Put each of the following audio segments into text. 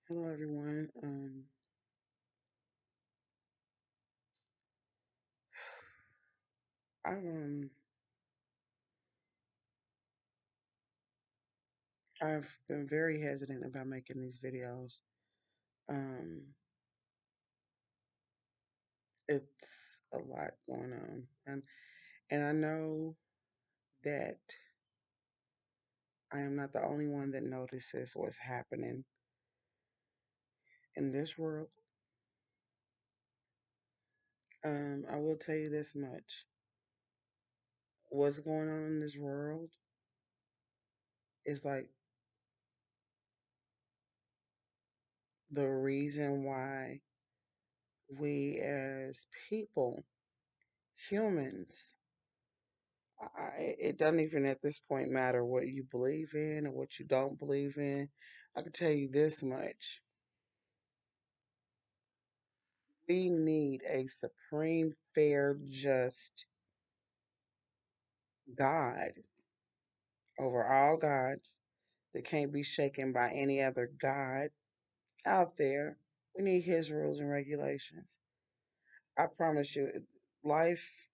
Hello, everyone. I've I've been very hesitant about making these videos. Um, it's a lot going on, and I know that I am not the only one that notices what's happening in this world. I will tell you this much: what's going on in this world is like the reason why we as people, humans, it doesn't even at this point matter what you believe in or what you don't believe in. I can tell you this much. We need a supreme, fair, just God over all gods that can't be shaken by any other God out there. We need his rules and regulations. I promise you, life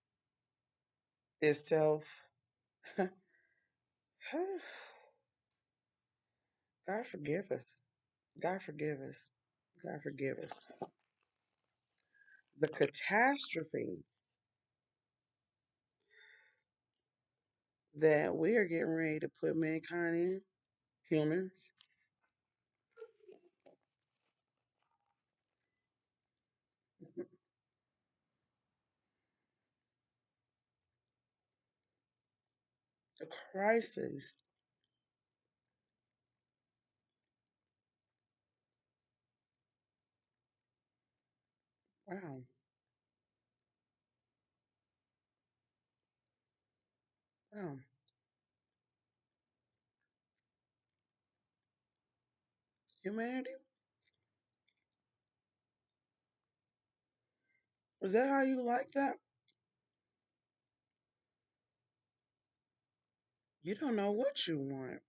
itself, God forgive us. God forgive us. God forgive us. The catastrophe that we are getting ready to put mankind in, humans, the crisis. Wow, wow. Humanity? Is that how you like that? You don't know what you want.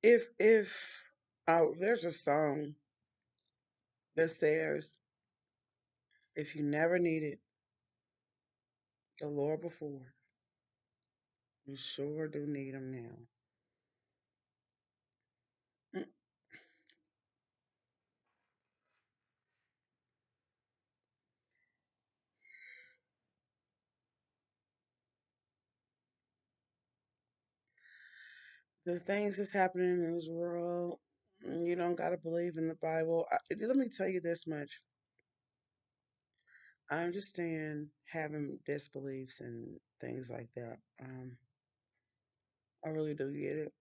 If there's a song that says, if you never needed the Lord before, you sure do need him now. Mm. The things that's happening in this world, you don't gotta believe in the Bible. Let me tell you this much. I understand having disbeliefs and things like that. I really do get it.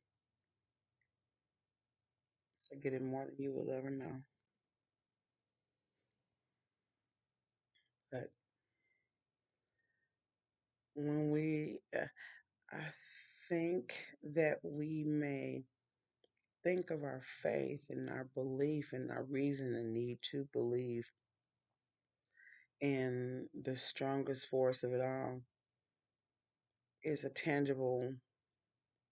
I get it more than you will ever know. But when I think that we may think of our faith and our belief and our reason and need to believe in the strongest force of it all is a tangible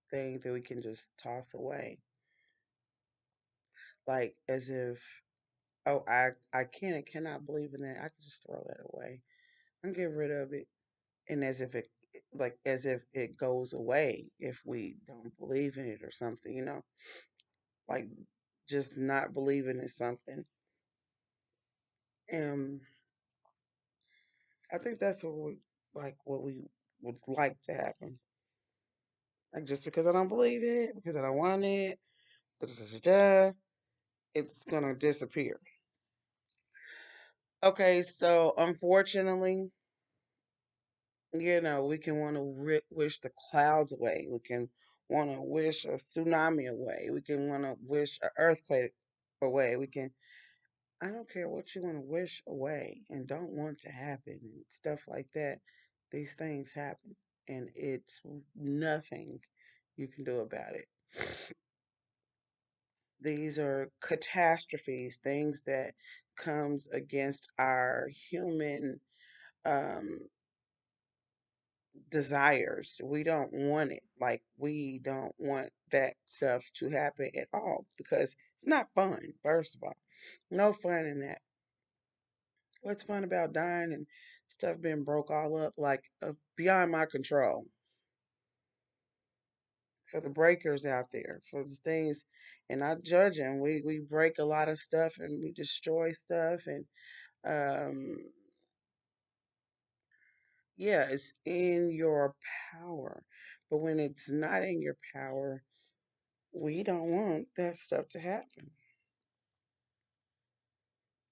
thing that we can just toss away. Like as if, oh, I can and cannot believe in that. I can just throw that away and get rid of it. And as if it goes away if we don't believe in it or something, like just not believing in something. And I think that's what we would like to happen. Like just because I don't believe it, because I don't want it, da, da, da, da, da, it's gonna disappear. Okay, so unfortunately, we can want to wish the clouds away. We can want to wish a tsunami away. We can want to wish an earthquake away. I don't care what you want to wish away and don't want to happen and stuff like that. These things happen and it's nothing you can do about it. These are catastrophes, things that comes against our human um, desires. We don't want it. Like, we don't want that stuff to happen at all because it's not fun, first of all. No fun in that. What's fun about dying and stuff being broke all up? Like, beyond my control. For the breakers out there, for the things, and not judging. We break a lot of stuff and we destroy stuff, and um, yeah, it's in your power. But when it's not in your power, we don't want that stuff to happen.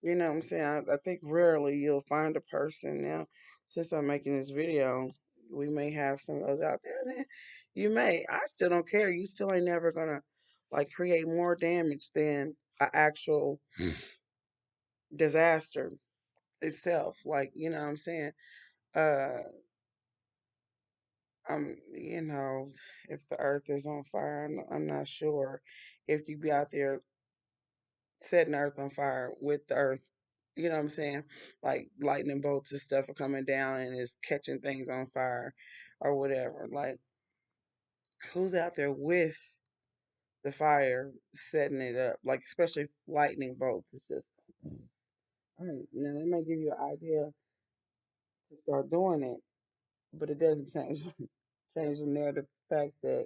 You know what I'm saying? I think rarely you'll find a person now. Since I'm making this video, we may have some of those out there. Then you may. I still don't care. You still ain't never gonna like create more damage than an actual disaster itself. Like, you know what I'm saying? Uh, you know, if the earth is on fire, I'm not sure if you be out there setting the earth on fire with the earth. You know what I'm saying? Like lightning bolts and stuff are coming down and is catching things on fire or whatever. Like, who's out there with the fire setting it up? Like, especially lightning bolts. It's just, all right, now that might give you an idea to start doing it, but it doesn't change change the narrative fact that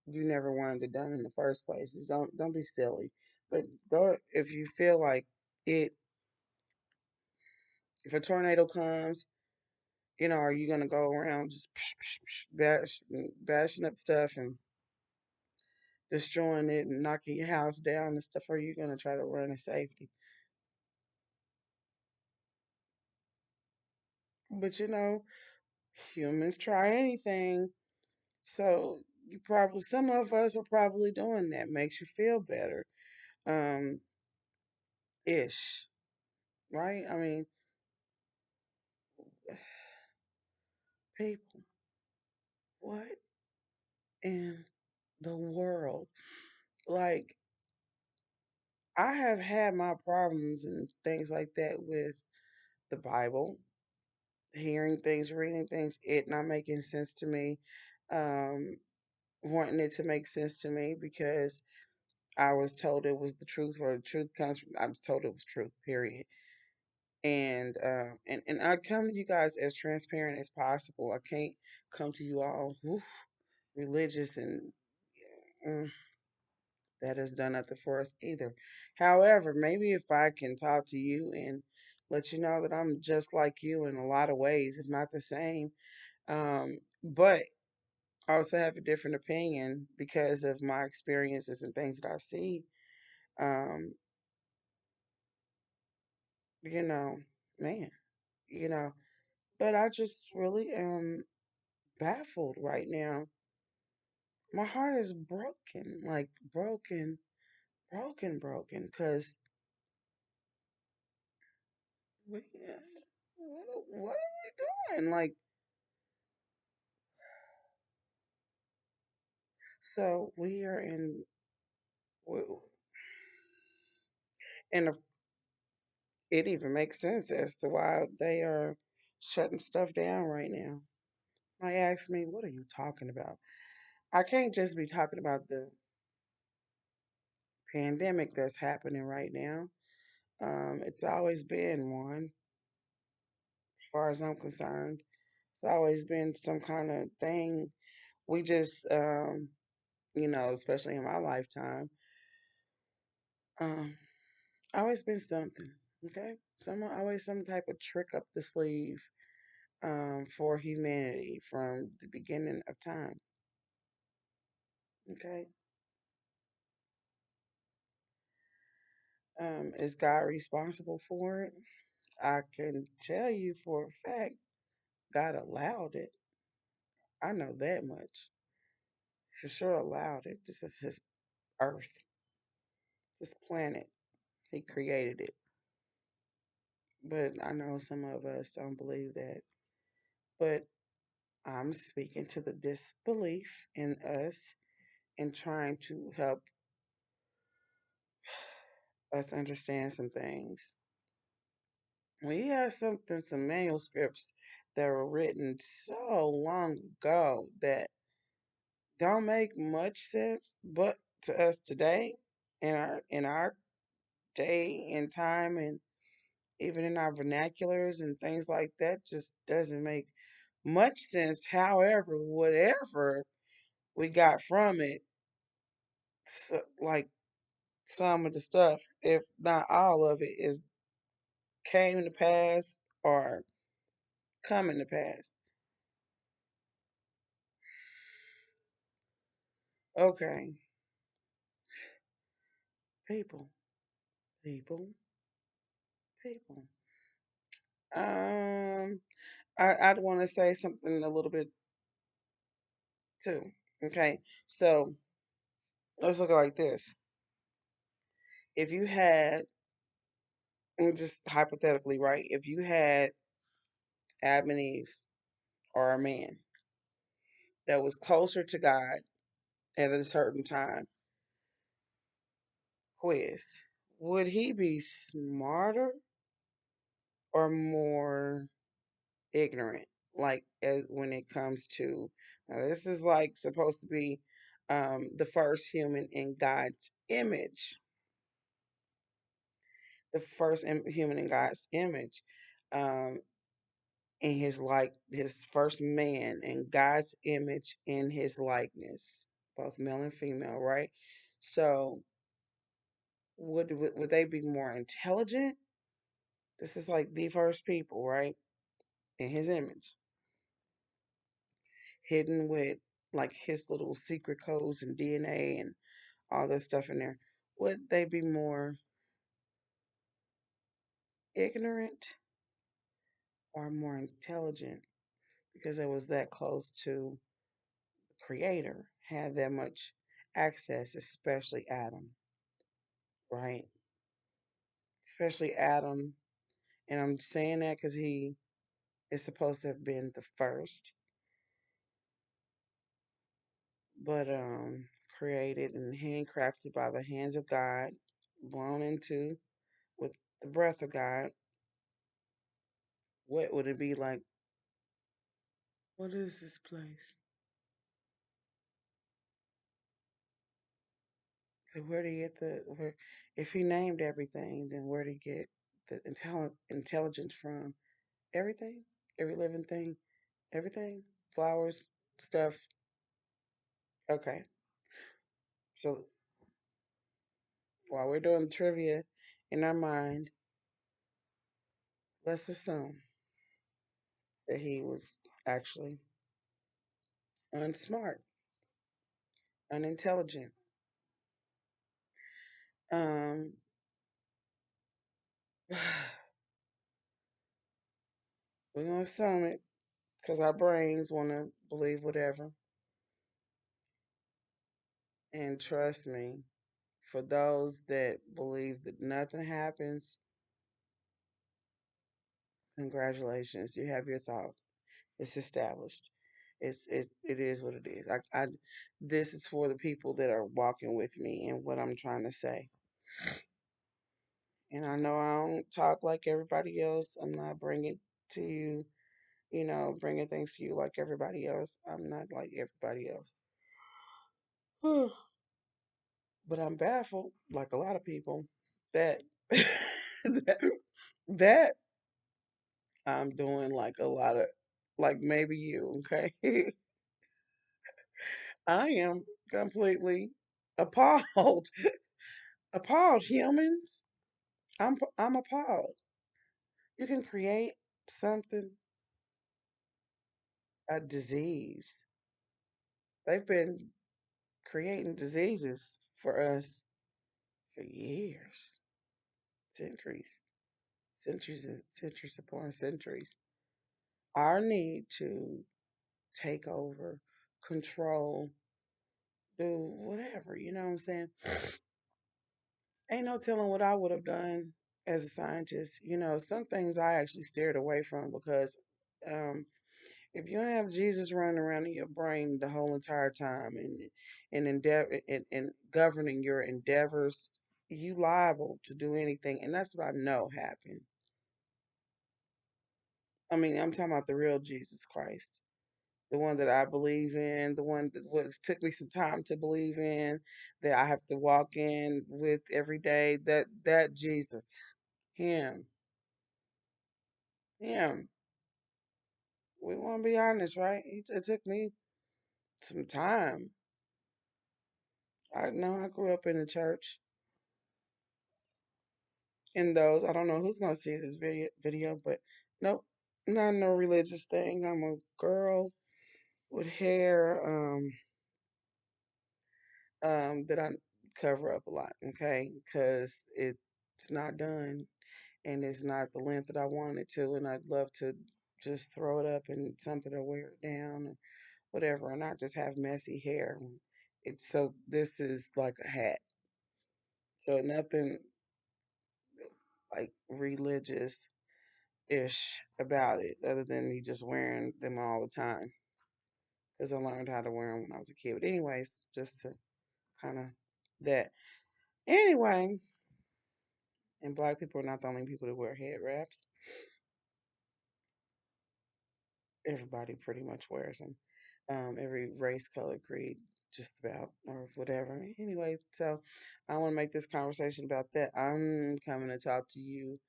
you never wanted it done in the first place. Just don't be silly. But go if you feel like it. If a tornado comes, are you gonna go around just bashing up stuff and destroying it and knocking your house down and stuff? Or are you gonna try to run in safety? But humans try anything. So you probably some of us are probably doing that. Makes you feel better. Um, ish. Right? I mean, people, what in the world? Like, I have had my problems and things like that with the Bible, hearing things, reading things, it not making sense to me, um, wanting it to make sense to me because I was told it was the truth, or the truth comes from, I was told it was truth, period. And I come to you guys as transparent as possible. I can't come to you all religious and mm, that has done nothing for us either. However, maybe if I can talk to you and let you know that I'm just like you in a lot of ways, if not the same, but I also have a different opinion because of my experiences and things that I see. Um, you know, man, you know, but I just really am baffled right now. My heart is broken, like broken, broken, broken, because we, what are we doing? Like, so we are w- and it even makes sense as to why they are shutting stuff down right now. I ask me, what are you talking about? I can't just be talking about the pandemic that's happening right now. It's always been one, as far as I'm concerned. It's always been some kind of thing. We just, especially in my lifetime, um, always been something. Okay, always some type of trick up the sleeve for humanity from the beginning of time. Okay, is God responsible for it? I can tell you for a fact, God allowed it. I know that much. For sure, allowed it. This is His earth, this planet. He created it. But I know some of us don't believe that. But I'm speaking to the disbelief in us and trying to help us understand some things. We have some manuscripts that were written so long ago that don't make much sense, but to us today, in our day and time, and even in our vernaculars and things like that, just doesn't make much sense. However, whatever we got from it, like some of the stuff, if not all of it, is came to pass or coming to pass. Okay, people, people, people. Um, I'd want to say something a little bit too. Okay, so let's look at it like this. If you had, and just hypothetically, right? If you had Adam and Eve or a man that was closer to God at a certain time, quiz, would he be smarter or more ignorant? Like as when it comes to now, this is like supposed to be the first human in God's image, the first human in God's image, um, in his first man in God's image in his likeness, both male and female, right? So would they be more intelligent? This is like the first people, right? In his image, hidden with like his little secret codes and DNA and all this stuff in there. Would they be more ignorant or more intelligent because it was that close to the creator, had that much access, especially Adam, right? Especially Adam. And I'm saying that because he is supposed to have been the first, but created and handcrafted by the hands of God, blown into with the breath of God. What would it be like? What is this place? Where did he get the where? If he named everything, then where did he get the intelligence from? Everything, every living thing, everything, flowers, stuff. Okay, so while we're doing trivia in our mind, let's assume that he was actually unsmart, unintelligent. Um, we're gonna assume it because our brains want to believe whatever. And trust me, for those that believe that nothing happens, congratulations, you have your thought. It's established. It is what it is. This is for the people that are walking with me and what I'm trying to say. And I know I don't talk like everybody else. I'm not bringing to you, bringing things to you like everybody else. I'm not like everybody else. But I'm baffled, like a lot of people, that that, that I'm doing like a lot of, like maybe you, okay? I am completely appalled. Appalled, humans. I'm appalled. You can create something, a disease. They've been creating diseases for us for years, centuries, centuries and centuries upon centuries. Our need to take over, control, do whatever, you know what I'm saying? Ain't no telling what I would have done as a scientist. Some things I actually steered away from because um, if you don't have Jesus running around in your brain the whole entire time and governing your endeavors, you liable to do anything, and that's what I know happened. I mean, I'm talking about the real Jesus Christ, the one that I believe in, the one that was took me some time to believe in, that I have to walk in with every day. That Jesus, him, him. We want to be honest, right? It took me some time. I know I grew up in the church. In those, I don't know who's gonna see this video, but nope, not no religious thing. I'm a girl with hair that I cover up a lot, okay, because it's not done and it's not the length that I want it to, and I'd love to just throw it up and something to wear it down or whatever, and not just have messy hair. It's so this is like a hat, so nothing like religious ish about it, other than me just wearing them all the time because I learned how to wear them when I was a kid. But anyways, just to kind of that. Anyway, and black people are not the only people that wear head wraps. Everybody pretty much wears them. Every race, color, creed, just about, or whatever. Anyway, so I want to make this conversation about that. I'm coming to talk to you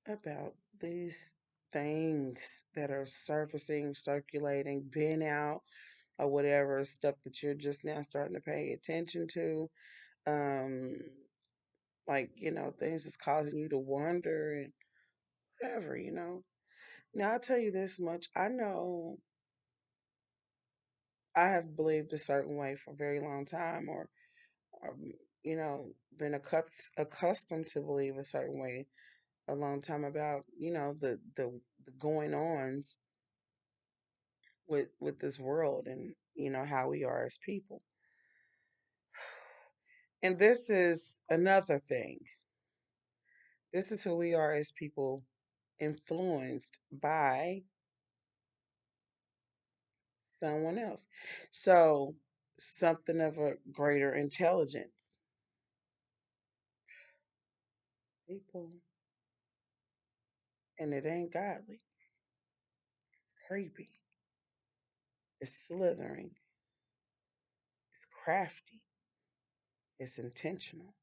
about these things that are surfacing, circulating, been out, or whatever stuff that you're just now starting to pay attention to. Um, like, things that's causing you to wonder and whatever. Now, I'll tell you this much. I know I have believed a certain way for a very long time, or been accustomed to believe a certain way a long time about, the going ons with this world and, how we are as people. And this is another thing. This is who we are as people, influenced by someone else. So, something of a greater intelligence. People, and it ain't godly. It's creepy. It's slithering. It's crafty. It's intentional.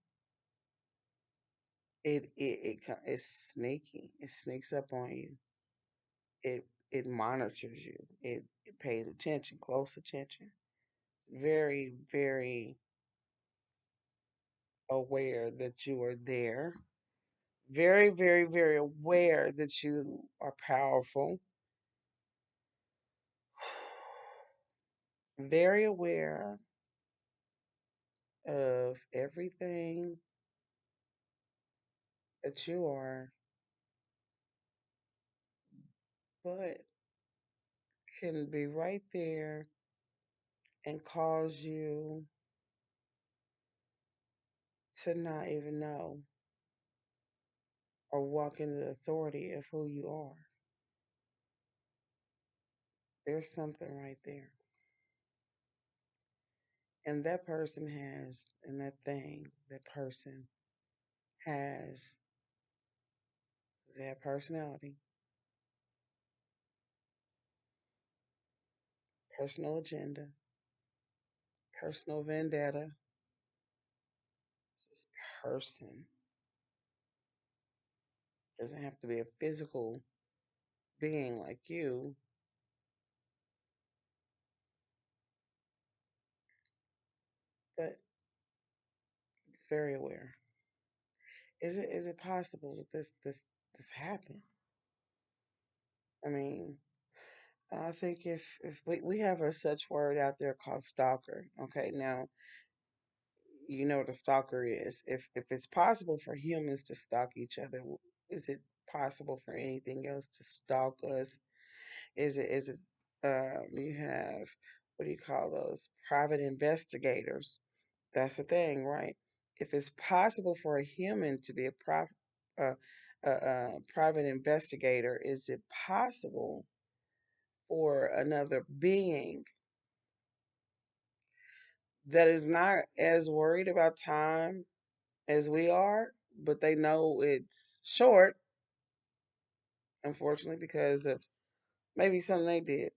It's sneaky. It sneaks up on you. It monitors you. It pays attention, close attention. It's very, very aware that you are there. Very, very, very aware that you are powerful. Very aware of everything that you are, but can be right there and cause you to not even know or walk in the authority of who you are. There's something right there. And that person has, and that thing, that person has, they have personality, personal agenda, personal vendetta, just person. Doesn't have to be a physical being like you, but it's very aware. Is it possible that this happened? I mean, I think if we have a such word out there called stalker. Okay, now you know what a stalker is. If it's possible for humans to stalk each other, is it possible for anything else to stalk us? Is it you have, what do you call those, private investigators? That's the thing, right? If it's possible for a human to be uh, private investigator, is it possible for another being that is not as worried about time as we are, but they know it's short, unfortunately, because of Maybe something they did.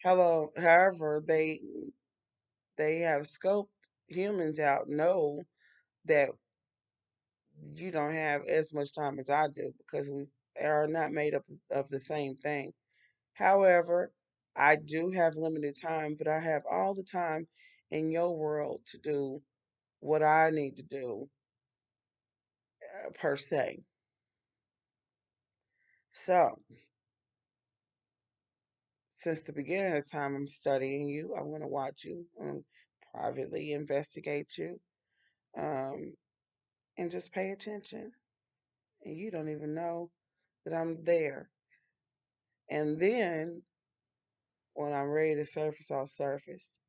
Hello. However, they have scoped humans out. Know that you don't have as much time as I do because we are not made up of the same thing. However, I do have limited time, but I have all the time in your world to do what I need to do, per se. So, since the beginning of time, I'm studying you. I'm going to watch you. Privately investigate you, um, and just pay attention. And you don't even know that I'm there. And then when I'm ready to surface, I'll surface.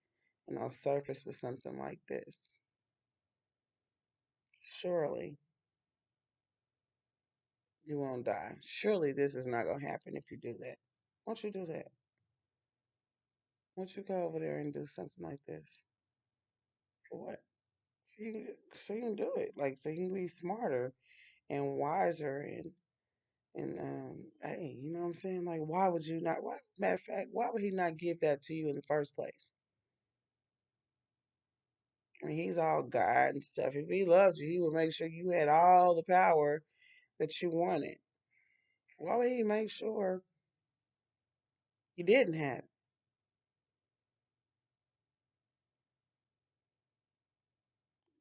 And I'll surface with something like this. Surely you won't die. Surely this is not going to happen if you do that. Won't you do that? Won't you go over there and do something like this? For what? So you can do it. Like, so you can be smarter and wiser and hey, you know what I'm saying? Like, why would you not? Why, matter of fact, why would he not give that to you in the first place? I mean, he's all God and stuff. If he loved you, he would make sure you had all the power that you wanted. Why would he make sure you didn't have it?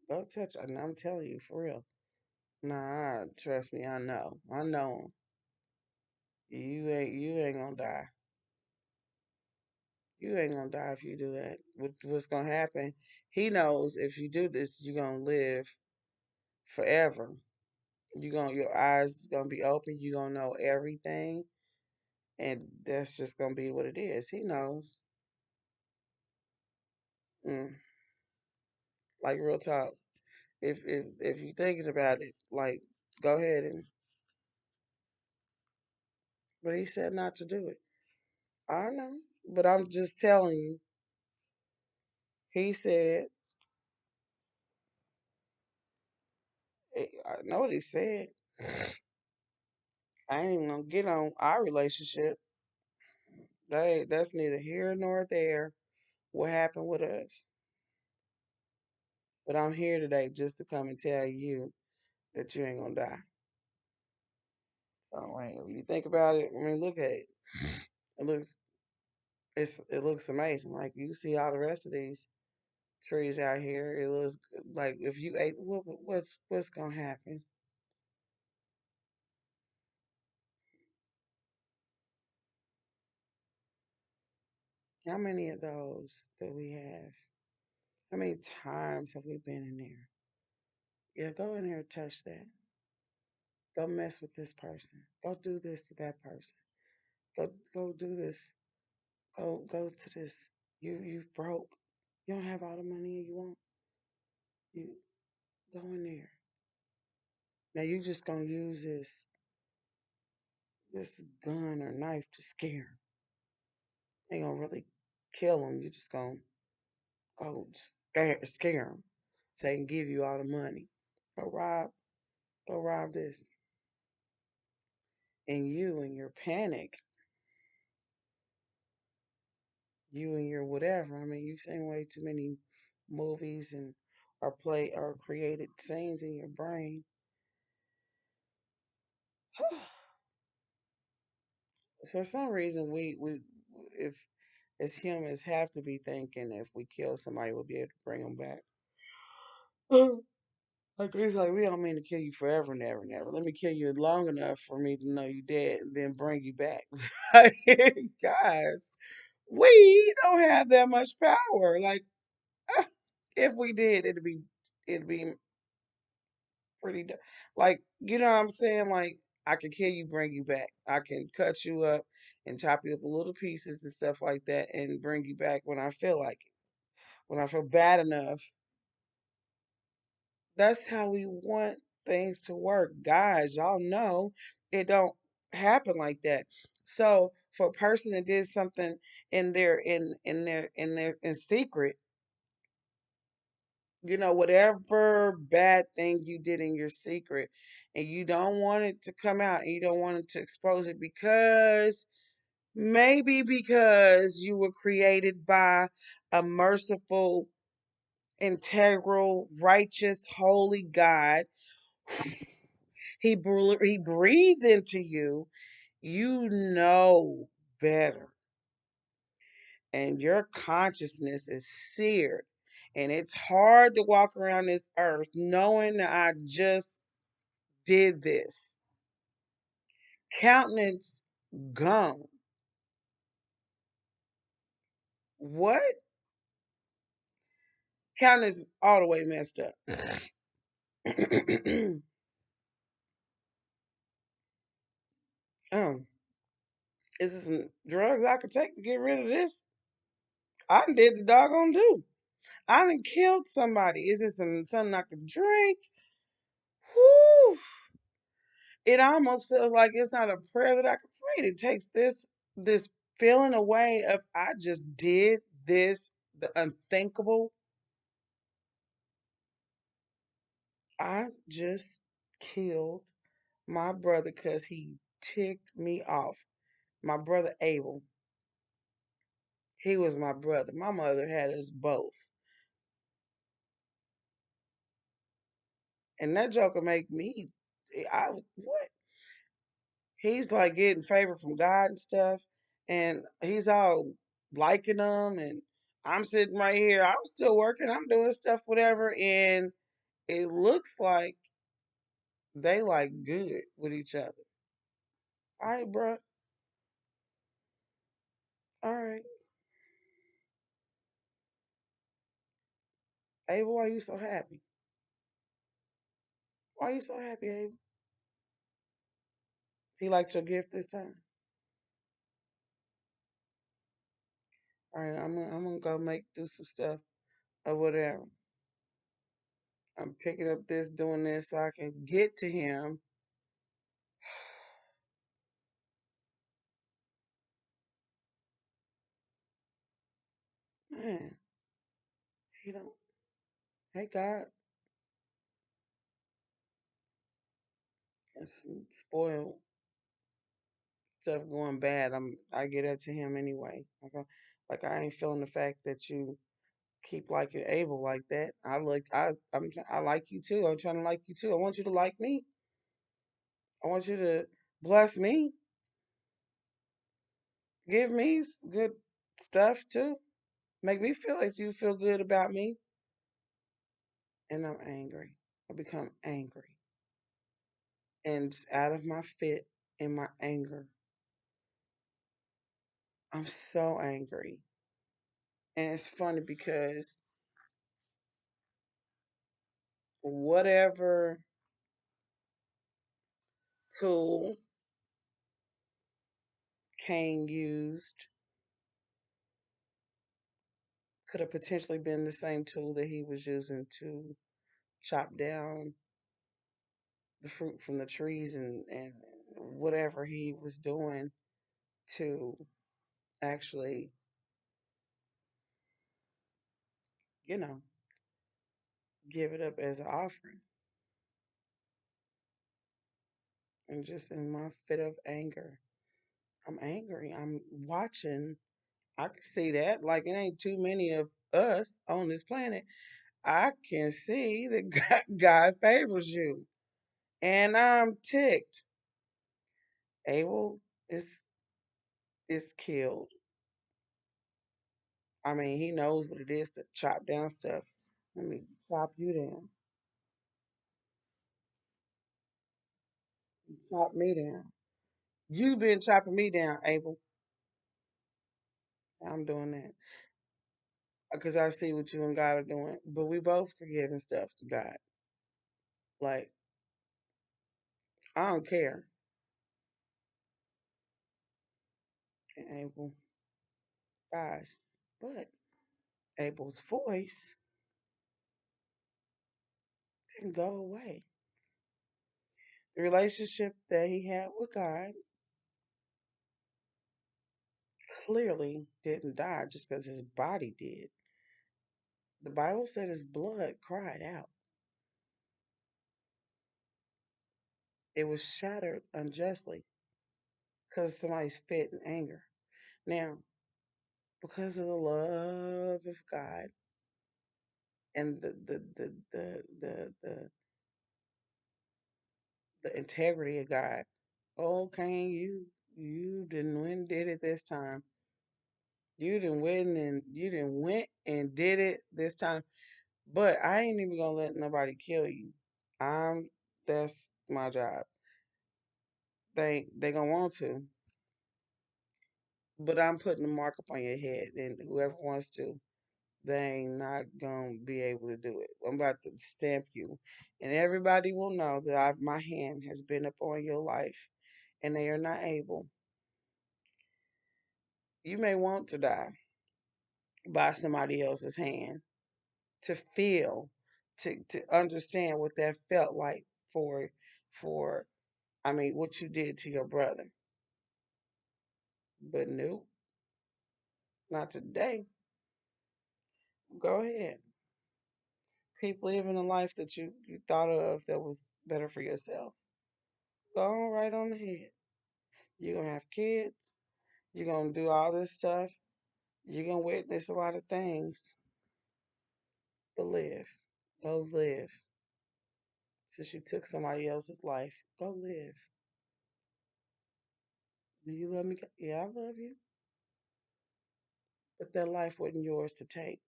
Don't touch it. I'm telling you, for real. Nah, trust me, I know. I know. You ain't gonna die. You ain't gonna die if you do that. What's gonna happen? He knows if you do this, you're gonna live forever. Your eyes is gonna be open. You're gonna know everything, and that's just gonna be what it is. He knows. Mm, like real talk. If you're thinking about it, like go ahead and. But he said not to do it. I know, but I'm just telling you. He said. I know what he said. I ain't even gonna get on our relationship. That's neither here nor there. What happened with us? But I'm here today just to come and tell you that you ain't gonna die. So, like, if you think about it, I mean, look at it. It looks it looks amazing. Like you see all the rest of these trees out here. It looks like if you ate, what's gonna happen? How many of those do we have? How many times have we been in there? Yeah, go in here and touch that. Go mess with this person. Go do this to that person. Go do this. Go to this. You broke. You don't have all the money you want. You go in there. Now you just gonna use this gun or knife to scare 'em. Ain't gonna really kill them. You just gonna scare them. So they can give you all the money. Go rob. Go rob this. And you and your panic, you and your whatever. I mean, you've seen way too many movies and or created scenes in your brain. For some reason, we if as humans have to be thinking if we kill somebody, we'll be able to bring them back. Like it's like we don't mean to kill you forever and ever and ever. Let me kill you long enough for me to know you dead and then bring you back. Like, guys, we don't have that much power. Like if we did, it'd be pretty like you know what I'm saying? Like I can kill you, bring you back. I can cut you up and chop you up in little pieces and stuff like that and bring you back when I feel like it. When I feel bad enough. That's how we want things to work. Guys, y'all know it don't happen like that. So for a person that did something in secret, whatever bad thing you did in your secret, and you don't want it to come out and you don't want it to expose it because maybe because you were created by a merciful, integral, righteous, holy God. He breathed into you. You know better, and your consciousness is seared. And it's hard to walk around this earth knowing that I just did this. Countenance gone. What? Countenance all the way messed up. um, is there some drugs I could take to get rid of this? I done did the doggone do. I done killed somebody. Is it something I could drink? Whew. It almost feels like it's not a prayer that I can pray. It takes this feeling away of I just did this, the unthinkable. I just killed my brother because he ticked me off. My brother Abel, he was my brother. My mother had us both. And that joker make me, I was, what? He's like getting favor from God and stuff. And he's all liking them. And I'm sitting right here. I'm still working. I'm doing stuff, whatever. And it looks like they like good with each other. All right, bro. All right. Abel, why you so happy? Why you so happy, Abel? He liked your gift this time. All right, I'm gonna go do some stuff or whatever. I'm picking up this, doing this, so I can get to him. Man, he don't. Hey God, that's some spoiled stuff going bad. I get that to him anyway. Like I ain't feeling the fact that you keep liking Abel like that. I like you too. I'm trying to like you too. I want you to like me. I want you to bless me. Give me good stuff too. Make me feel like you feel good about me. And I'm angry. I become angry. And just out of my fit in my anger, I'm so angry. And it's funny because whatever tool Cain used could have potentially been the same tool that he was using to chop down the fruit from the trees and whatever he was doing to actually, you know, give it up as an offering. And just in my fit of anger, I'm angry. I'm watching. I can see that. Like, it ain't too many of us on this planet. I can see that God favors you. And I'm ticked. Abel is killed. I mean, he knows what it is to chop down stuff. Let me chop you down. Chop me down. You been chopping me down, Abel. I'm doing that because I see what you and God are doing. But we both forgiving stuff to God. Like, I don't care. And Abel, gosh, but Abel's voice didn't go away. The relationship that he had with God clearly didn't die just because his body did. The Bible said his blood cried out. It was shattered unjustly because somebody's fit in anger. Now, because of the love of God and the integrity of God, okay, you didn't win did it this time. You didn't went and did it this time. But I ain't even gonna let nobody kill you. I'm That's my job. They gonna want to, but I'm putting the mark up on your head, and whoever wants to, they ain't not gonna be able to do it. I'm about to stamp you, and everybody will know that my hand has been upon your life, and they are not able. You may want to die by somebody else's hand to feel, to understand what that felt like for for I mean what you did to your brother. But nope, not today. Go ahead. Keep living a life that you thought of that was better for yourself. Go on right on ahead. You're gonna have kids. You're gonna do all this stuff. You're gonna witness a lot of things. But live. Go live. Since you took somebody else's life, go live. Do you love me? Yeah, I love you. But that life wasn't yours to take.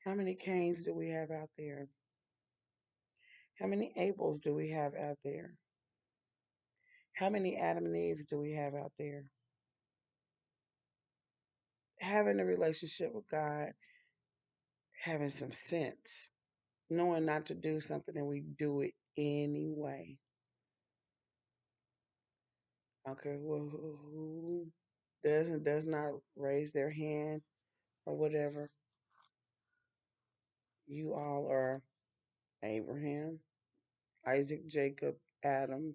How many Cains do we have out there? How many Abels do we have out there? How many Adam and Eves do we have out there? Having a relationship with God, having some sense, knowing not to do something and we do it anyway. Okay, well, who does not raise their hand or whatever? You all are Abraham, Isaac, Jacob, Adam,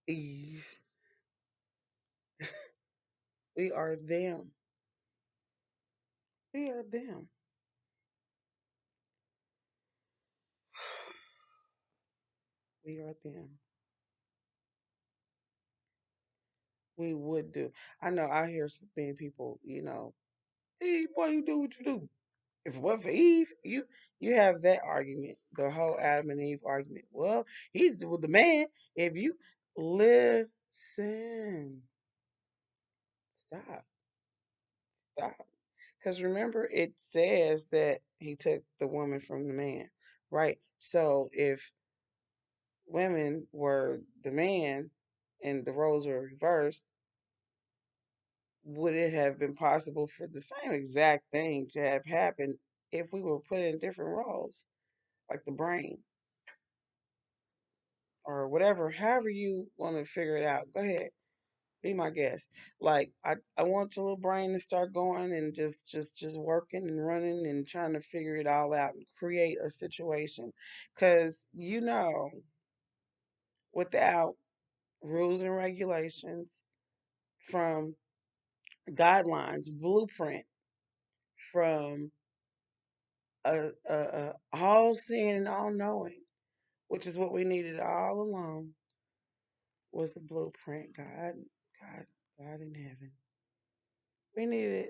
Eve. We are them. We are them. We are them. We would do. I know I hear many people, Eve, why you do what you do? If it wasn't for Eve, you have that argument, the whole Adam and Eve argument. Well, he's with the man. If you listen, stop, stop. Because remember, it says that he took the woman from the man, right? So if women were the man and the roles were reversed, would it have been possible for the same exact thing to have happened if we were put in different roles, like the brain or whatever, however you want to figure it out? Go ahead, be my guest. Like I want your little brain to start going and just working and running and trying to figure it all out and create a situation, because without rules and regulations, from guidelines, blueprint, from all seeing and all knowing, which is what we needed all along, was the blueprint. God, God in heaven. We needed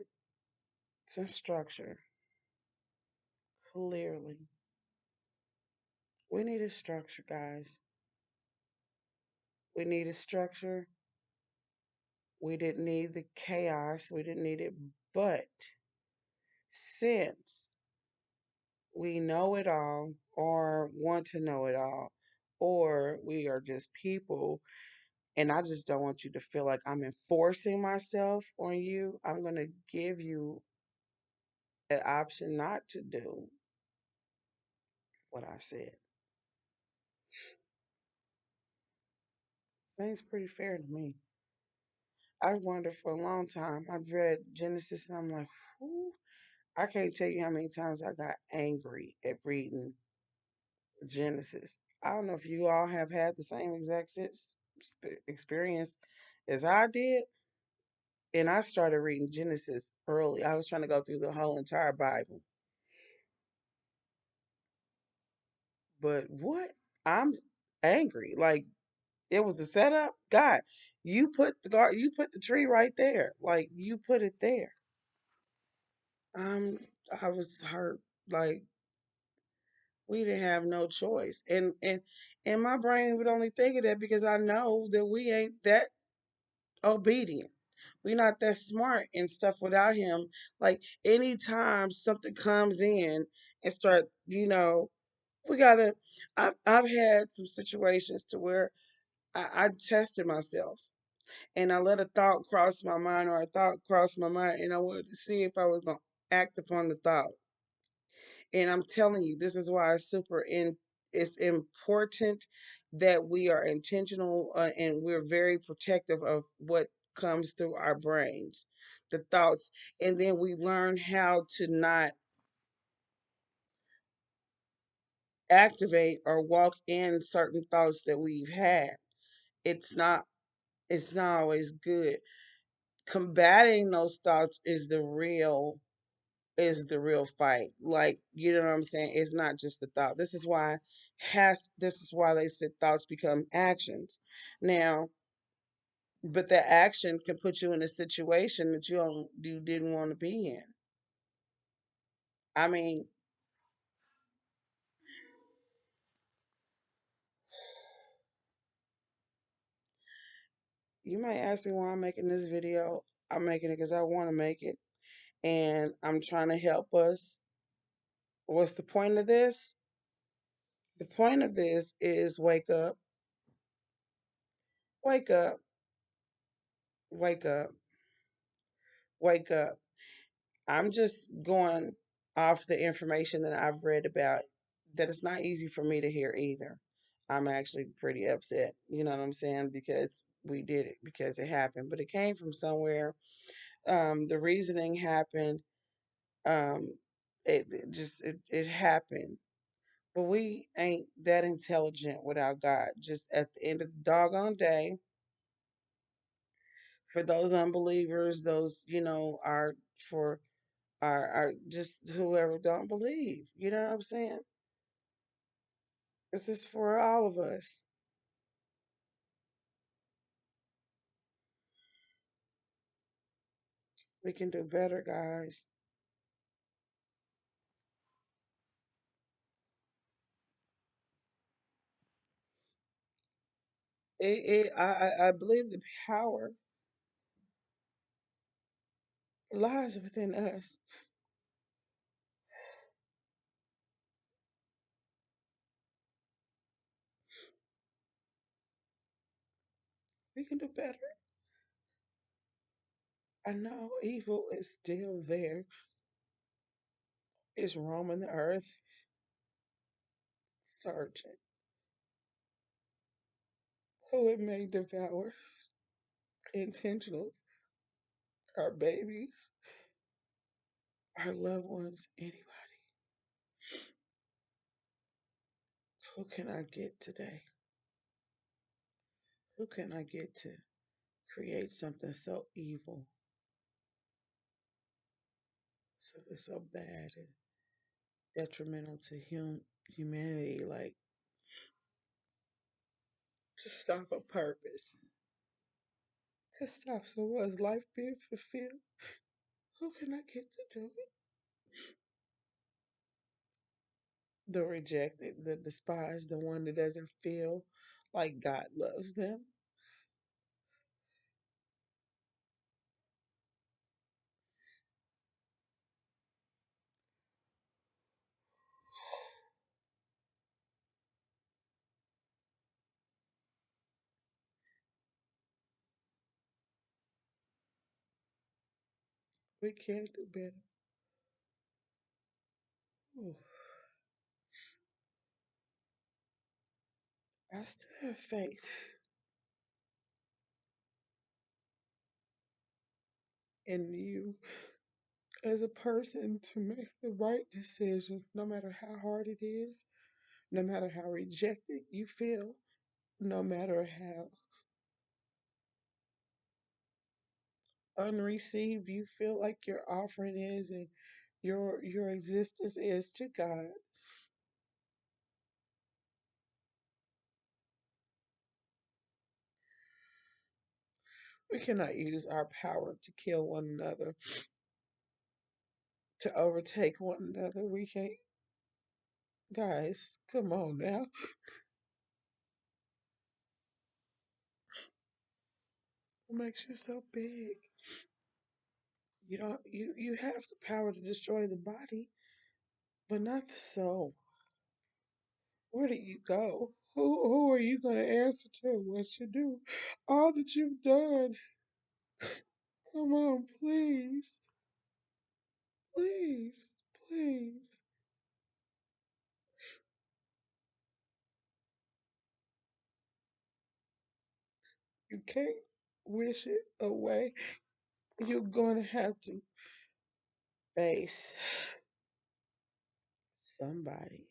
some structure. Clearly, we needed structure, guys. We needed structure. We didn't need the chaos. We didn't need it. But since we know it all, or want to know it all, or we are just people, and I just don't want you to feel like I'm enforcing myself on you, I'm going to give you an option not to do what I said. Seems pretty fair to me. I've wondered for a long time. I've read Genesis and I'm like, whoo, I can't tell you how many times I got angry at reading Genesis. I don't know if you all have had the same exact experience as I did. And I started reading Genesis early. I was trying to go through the whole entire Bible. But what? I'm angry. Like it was a setup. God, you put the tree right there. Like you put it there. Um, I was hurt. Like we didn't have no choice. And my brain would only think of that because I know that we ain't that obedient. We're not that smart and stuff without him. Like anytime something comes in and start, we gotta. I've had some situations to where I tested myself and I let a thought cross my mind or a thought cross my mind and I wanted to see if I was gonna act upon the thought. And I'm telling you, this is why it's important that we are intentional and we're very protective of what comes through our brains, the thoughts, and then we learn how to not activate or walk in certain thoughts that we've had. It's not it's not always good. Combating those thoughts is the real fight. Like, you know what I'm saying? It's not just a thought. This is why they said thoughts become actions. Now, but the action can put you in a situation that you didn't want to be in. I mean, you might ask me why I'm making this video. I'm making it because I want to make it, and I'm trying to help us. What's the point of this? The point of this is wake up, wake up, wake up. I'm just going off the information that I've read about that it's not easy for me to hear either. I'm actually pretty upset, you know what I'm saying, because we did it, because it happened, but it came from somewhere. The reasoning happened. Um, it happened. But we ain't that intelligent without God. Just at the end of the doggone day, for those unbelievers, those, are for are just whoever don't believe. You know what I'm saying? This is for all of us. We can do better, guys. I believe the power lies within us. We can do better. I know evil is still there. It's roaming the earth, searching who it may devour. Intentional, our babies, our loved ones, anybody. Who can I get today? Who can I get to create something so evil, something so bad and detrimental to humanity, like to stop a purpose, to stop someone's life being fulfilled? Who can I get to do it? The rejected, the despised, the one that doesn't feel like God loves them. We can do better. Ooh, I still have faith in you as a person to make the right decisions, no matter how hard it is, no matter how rejected you feel, no matter how unreceived you feel like your offering is and your existence is to God. We cannot use our power to kill one another, to overtake one another. We can't. Guys, come on now. What makes you so big? You don't. You have the power to destroy the body, but not the soul. Where do you go? Who are you going to answer to what you do? All that you've done. Come on, please. Please. Please. You can't wish it away. You're going to have to face somebody.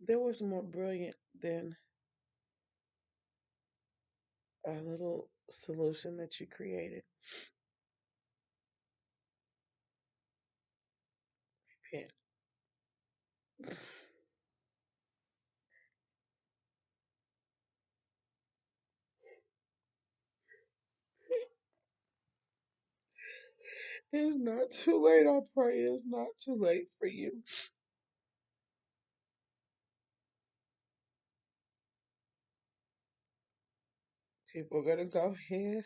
There was more brilliant than a little solution that you created. Repent. It's not too late. I pray it's not too late for you. People are going to go ahead.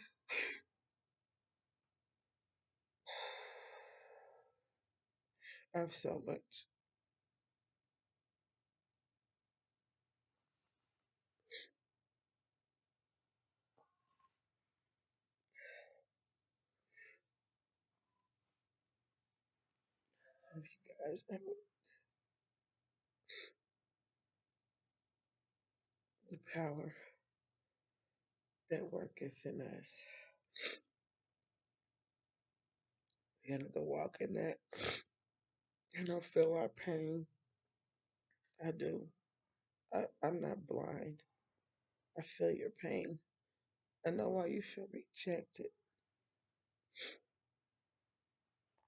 I have so much of you guys. The power that worketh in us. We got to walk in that. And I feel our pain. I do. I'm not blind. I feel your pain. I know why you feel rejected.